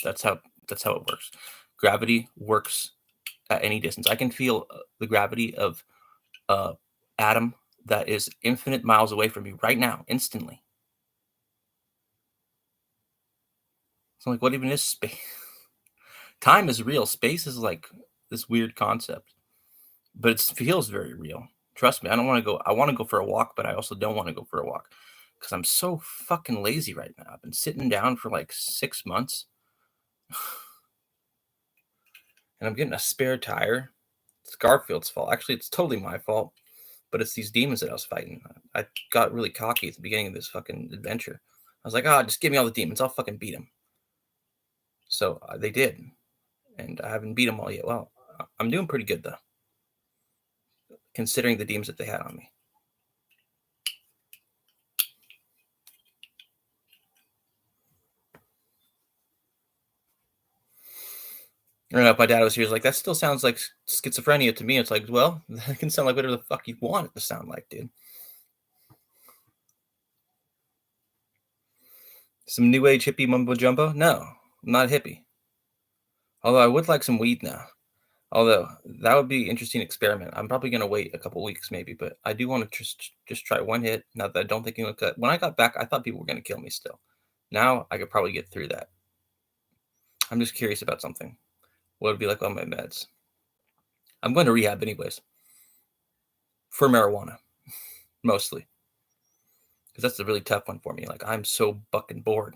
That's how it works. Gravity works at any distance. I can feel the gravity of atom that is infinite miles away from me right now, instantly. So like, what even is space? Time is real. Space is like this weird concept, but it feels very real. Trust me, I don't want to go. I want to go for a walk, but I also don't want to go for a walk because I'm so fucking lazy right now. I've been sitting down for like 6 months, and I'm getting a spare tire. It's Garfield's fault. Actually, it's totally my fault, but it's these demons that I was fighting. I got really cocky at the beginning of this fucking adventure. I was like, just give me all the demons. I'll fucking beat them. So they did, and I haven't beat them all yet. Well, I'm doing pretty good though, considering the demons that they had on me. I don't know if my dad was here. He was like, that still sounds like schizophrenia to me. It's like, well, that can sound like whatever the fuck you want it to sound like, dude. Some new age hippie mumbo jumbo? No, I'm not a hippie. Although I would like some weed now. Although that would be an interesting experiment. I'm probably going to wait a couple weeks maybe, but I do want to just try one hit. Now that I don't think when I got back, I thought people were going to kill me still. Now I could probably get through that. I'm just curious about something. What would it be like on my meds? I'm going to rehab anyways. For marijuana. Mostly. Because that's a really tough one for me. Like, I'm so fucking bored.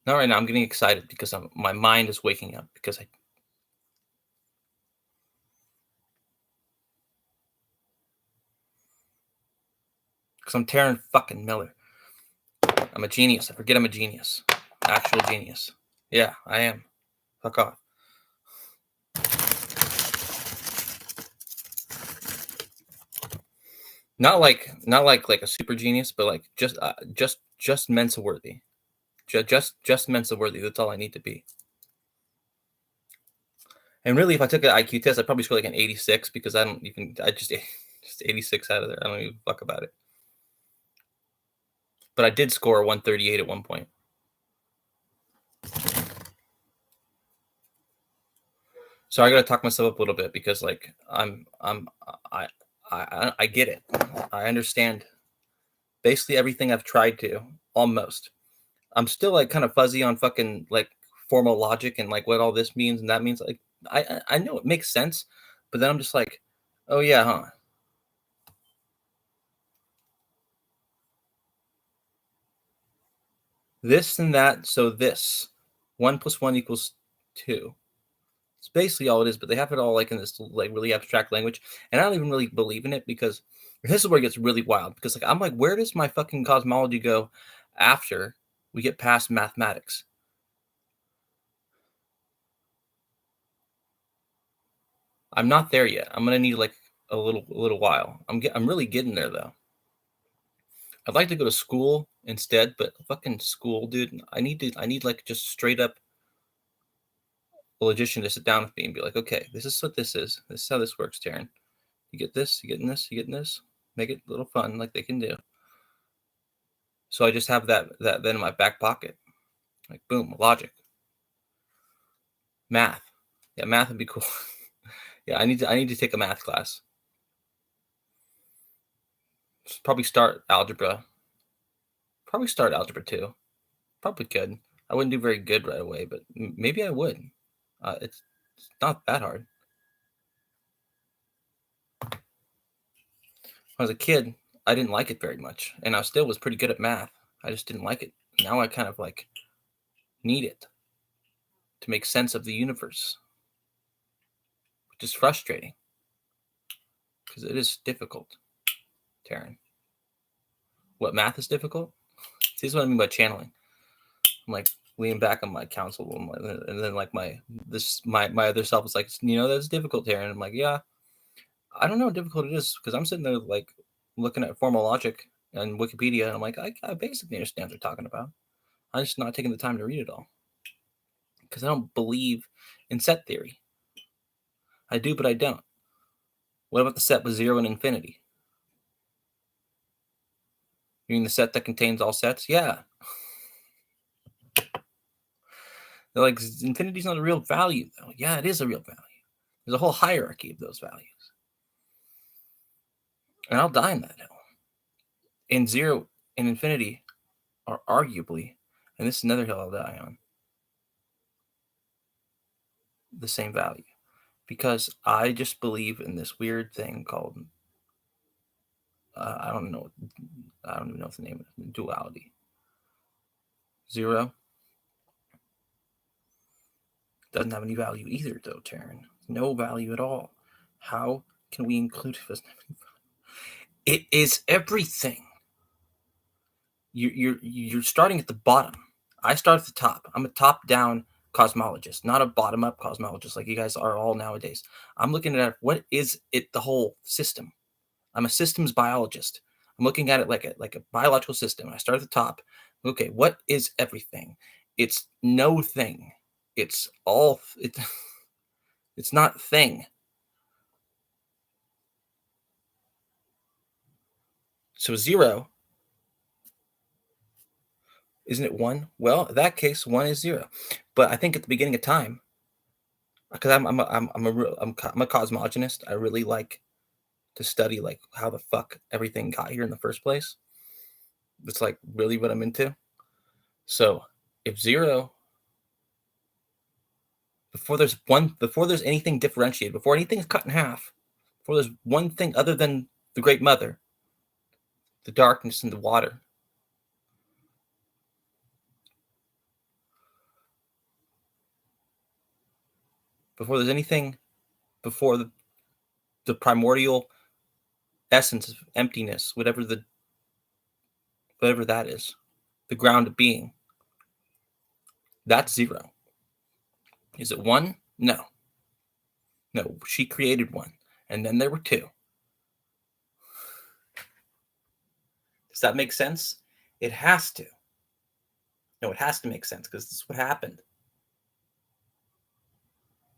Not right now. I'm getting excited because my mind is waking up because I'm Taran fucking Miller. I'm a genius. I forget I'm a genius. Actual genius. Yeah, I am. Fuck off. Not like a super genius, but like just Mensa worthy. Just Mensa worthy. That's all I need to be. And really, if I took an IQ test, I'd probably score like an 86 because I just 86 out of there. I don't even fuck about it. But I did score 138 at one point. So I got to talk myself up a little bit because like I get it. I understand basically everything I've tried to, almost. I'm still like kind of fuzzy on fucking like formal logic and like what all this means and that means. Like I know it makes sense, but then I'm just like, oh yeah, huh? This and that, so this 1 + 1 = 2. It's basically all it is, but they have it all like in this like really abstract language, and I don't even really believe in it because this is where it gets really wild. Because like I'm like, where does my fucking cosmology go after we get past mathematics? I'm not there yet. I'm gonna need like a little while. I'm really getting there though. I'd like to go to school instead, but fucking school, dude. I need like just straight up a logician to sit down with me and be like, okay, this is what this is. This is how this works, Taran. You get this, you getting this, you getting this. Make it a little fun like they can do. So I just have that then in my back pocket. Like, boom, logic. Math. Yeah, math would be cool. Yeah, I need to take a math class. Probably start algebra. Probably start algebra 2. Probably could. I wouldn't do very good right away, but maybe I would. It's not that hard. When I was a kid, I didn't like it very much, and I still was pretty good at math. I just didn't like it. Now I kind of like need it to make sense of the universe, which is frustrating because it is difficult, Taran. What, math is difficult? See, this is what I mean by channeling. I'm like leaning back on my counsel, and then like my other self is like, that's difficult, Taran. I'm like, yeah, I don't know how difficult it is because I'm sitting there like looking at formal logic and Wikipedia, and I'm like, I basically understand what they're talking about. I'm just not taking the time to read it all because I don't believe in set theory. I do, but I don't. What about the set with 0 and infinity? You mean the set that contains all sets? Yeah. They're like, infinity's not a real value, though. Yeah, it is a real value. There's a whole hierarchy of those values. And I'll die in that hill. And 0 and infinity are arguably, and this is another hill I'll die on, the same value. Because I just believe in this weird thing called, I don't even know the name of it, duality. 0 doesn't have any value either, though, Taran. No value at all. How can we include it as it is everything? You're starting at the bottom. I start at the top. I'm a top-down cosmologist, not a bottom-up cosmologist like you guys are all nowadays. I'm looking at what is it, the whole system. I'm a systems biologist. I'm looking at it like a biological system. I start at the top. Okay, what is everything? It's no thing. It's all. It's not thing. So 0, isn't it 1? Well, in that case, 1 is 0. But I think at the beginning of time, because I'm a cosmologist, I really like to study like how the fuck everything got here in the first place. That's like really what I'm into. So if 0, before there's anything differentiated, before anything's cut in half, before there's one thing other than the Great Mother, the darkness and the water, before there's anything, before the primordial essence of emptiness, whatever that is, the ground of being, that's 0. Is it 1? No. She created 1, and then there were 2. Does that make sense? It has to. No, it has to make sense because this is what happened.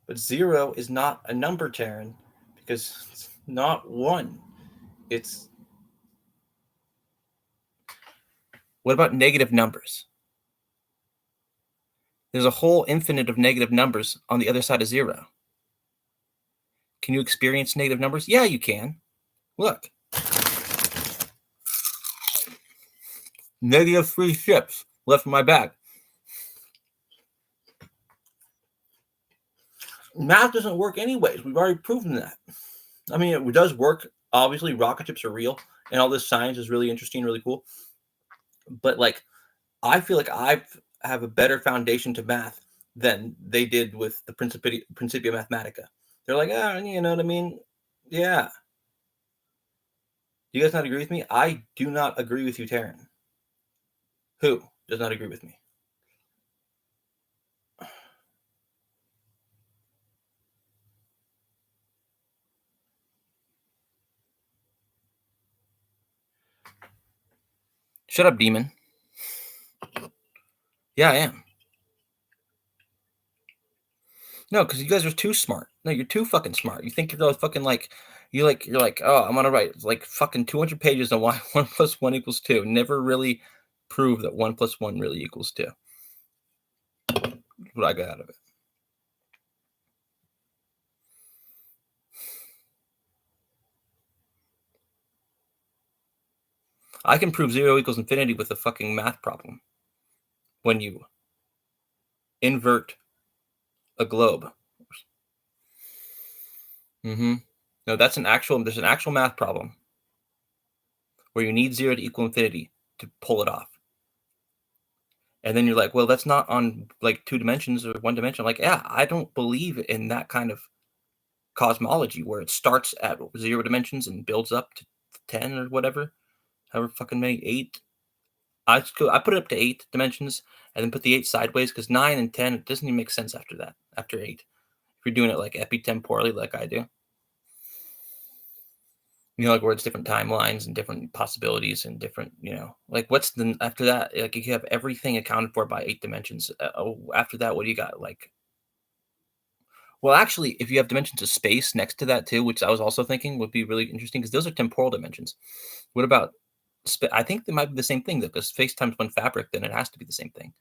But 0 is not a number, Taran, because it's not 1. It's... What about negative numbers? There's a whole infinite of negative numbers on the other side of 0. Can you experience negative numbers? Yeah, you can. Look. -3 ships left in my bag. Math doesn't work anyways. We've already proven that. I mean, it does work. Obviously, rocket ships are real, and all this science is really interesting, really cool. But like, I feel like I have a better foundation to math than they did with the Principia Mathematica. They're like, you know what I mean? Yeah. Do you guys not agree with me? I do not agree with you, Taran. Who does not agree with me? Shut up, demon. Yeah, I am. No, because you guys are too smart. No, you're too fucking smart. You think you're fucking like, you're like, oh, I'm gonna write like fucking 200 pages on why 1 + 1 = 2. Never really prove that 1 + 1 really equals 2. That's what I got out of it. I can prove 0 = infinity with a fucking math problem. When you invert a globe. No, there's an actual math problem where you need 0 to equal infinity to pull it off. And then you're like, well, that's not on like 2 dimensions or 1 dimension. I'm like, yeah, I don't believe in that kind of cosmology where it starts at 0 dimensions and builds up to 10 or whatever, however fucking many, 8. I put it up to 8 dimensions and then put the 8 sideways because 9 and 10, it doesn't even make sense after that, after 8. If you're doing it like epitemporally like I do. You know, like where it's different timelines and different possibilities and different, you know, like what's the after that? Like you have everything accounted for by 8 dimensions. After that, what do you got? Like, well, actually, if you have dimensions of space next to that too, which I was also thinking would be really interesting because those are temporal dimensions. What about? I think they might be the same thing though, because space times 1 fabric, then it has to be the same thing.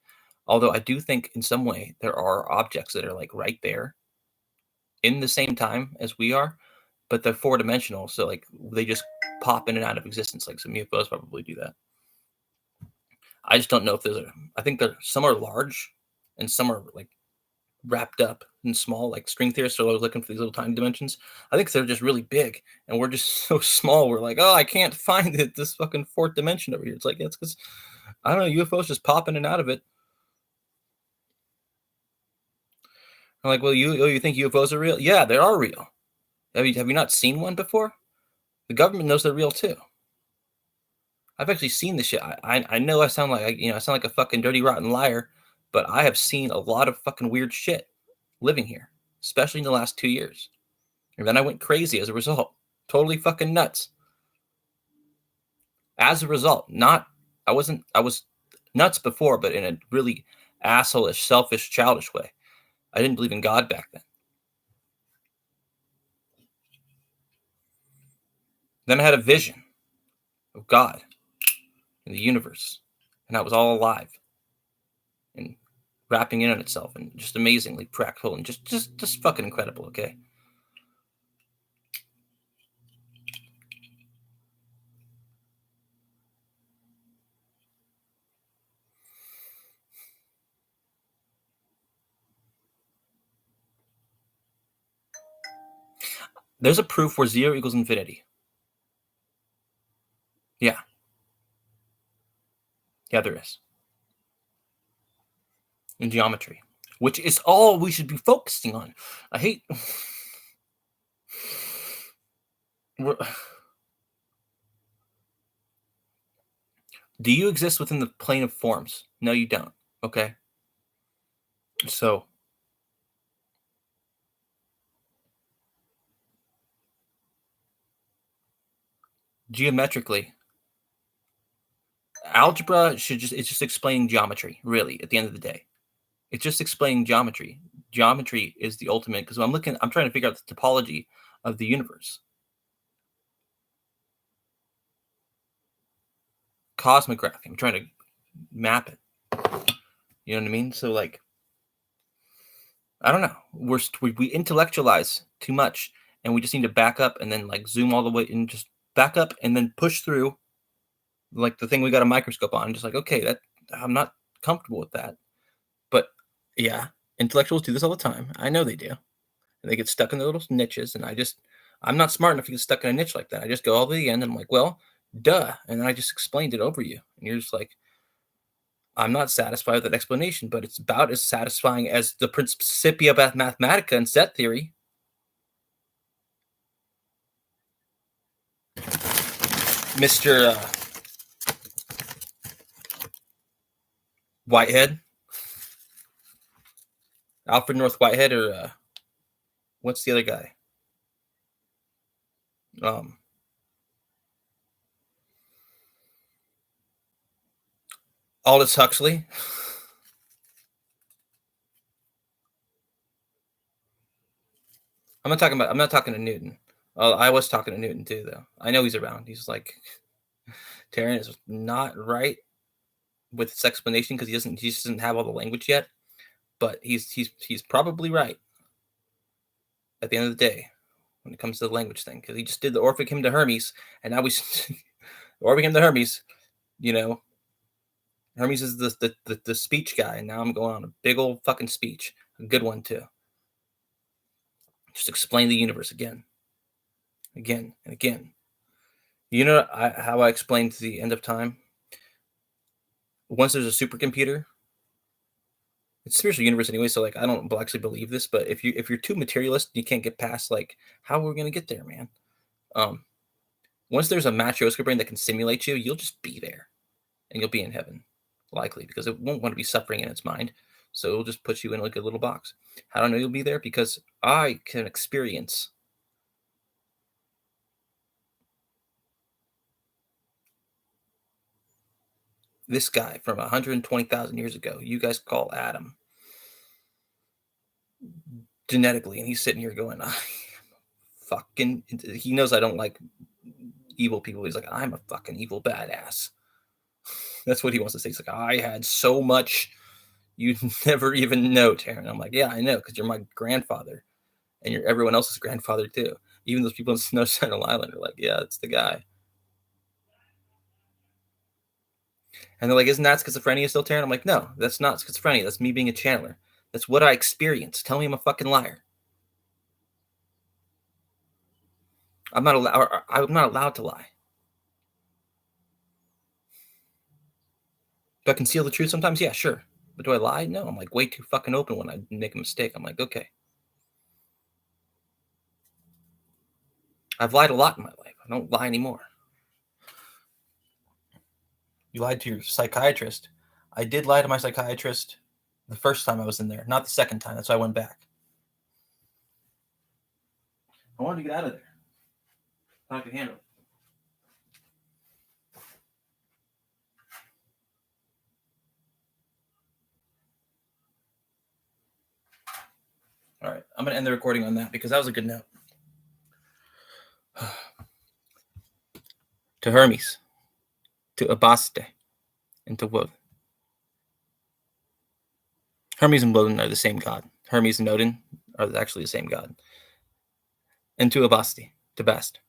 Although I do think in some way there are objects that are like right there in the same time as we are, but they're 4-dimensional, so like they just pop in and out of existence. Like some UFOs probably do that. I just don't know if there's I think some are large and some are like wrapped up in small, like string theorists are always looking for these little tiny dimensions. I think they're just really big and we're just so small. We're like, oh, I can't find it. This fucking 4th dimension over here. It's like, it's because I don't know, UFOs just pop in and out of it. I'm like, well, you think UFOs are real? Yeah, they are real. Have you not seen one before? The government knows they're real too. I've actually seen this shit. I know I sound like I sound like a fucking dirty rotten liar, but I have seen a lot of fucking weird shit living here, especially in the last 2 years. And then I went crazy as a result. Totally fucking nuts. As a result, I was nuts before, but in a really asshole-ish, selfish, childish way. I didn't believe in God back then. Then I had a vision of God and the universe, and I was all alive and wrapping in on itself and just amazingly practical and just fucking incredible, okay? There's a proof where 0 = infinity. Yeah. Yeah, there is. In geometry, which is all we should be focusing on. I hate... Do you exist within the plane of forms? No, you don't. Okay. So geometrically, algebra it's just explaining geometry, really, at the end of the day. It's just explaining geometry. Geometry is the ultimate, because I'm trying to figure out the topology of the universe. Cosmography. I'm trying to map it. You know what I mean? So like, I don't know. We intellectualize too much, and we just need to back up and then like zoom all the way and just back up and then push through like the thing we got a microscope on. Just like, okay, that I'm not comfortable with that. But yeah, intellectuals do this all the time. I know they do. And they get stuck in their little niches, and I'm not smart enough to get stuck in a niche like that. I just go all the way to the end and I'm like, well, duh. And then I just explained it over you. And you're just like, I'm not satisfied with that explanation, but it's about as satisfying as the Principia Mathematica and set theory. Mr. Whitehead. Alfred North Whitehead, or what's the other guy? Aldous Huxley. I'm not talking to Newton. I was talking to Newton too, though. I know he's around. He's like, Taran is not right with this explanation because he just doesn't have all the language yet. But he's probably right at the end of the day when it comes to the language thing, because he just did the Orphic hymn to Hermes, and now we Orphic hymn to Hermes. You know, Hermes is the speech guy, and now I'm going on a big old fucking speech, a good one too. Just explain the universe again and again. You know how I explained the end of time? Once there's a supercomputer, it's a spiritual universe anyway, so like I don't actually believe this, but if you're too materialist, you can't get past like how we're gonna get there, man. Once there's a matryoshka brain that can simulate you, you'll just be there, and you'll be in heaven, likely, because it won't want to be suffering in its mind, so it'll just put you in like a little box. How do I know you'll be there? Because I can experience this guy from 120,000 years ago. You guys call Adam genetically, and he's sitting here going, fucking, he knows I don't like evil people. He's like, I'm a fucking evil badass. That's what he wants to say. He's like, I had so much you'd never even know, Taran. I'm like, yeah, I know, because you're my grandfather, and you're everyone else's grandfather too. Even those people in Snow Sentinel Island are like, yeah, it's the guy. And they're like, isn't that schizophrenia still, Taran? I'm like, no, that's not schizophrenia. That's me being a channeler. That's what I experienced. Tell me I'm a fucking liar. I'm not allowed to lie. Do I conceal the truth sometimes? Yeah, sure. But do I lie? No, I'm like way too fucking open when I make a mistake. I'm like, okay. I've lied a lot in my life. I don't lie anymore. You lied to your psychiatrist. I did lie to my psychiatrist the first time I was in there, not the second time. That's why I went back. I wanted to get out of there. I could handle it. All right, I'm going to end the recording on that because that was a good note. To Hermes, to Abaste, and to Woden. Hermes and Woden are the same god. Hermes and Odin are actually the same god. And to Abaste, to Bast.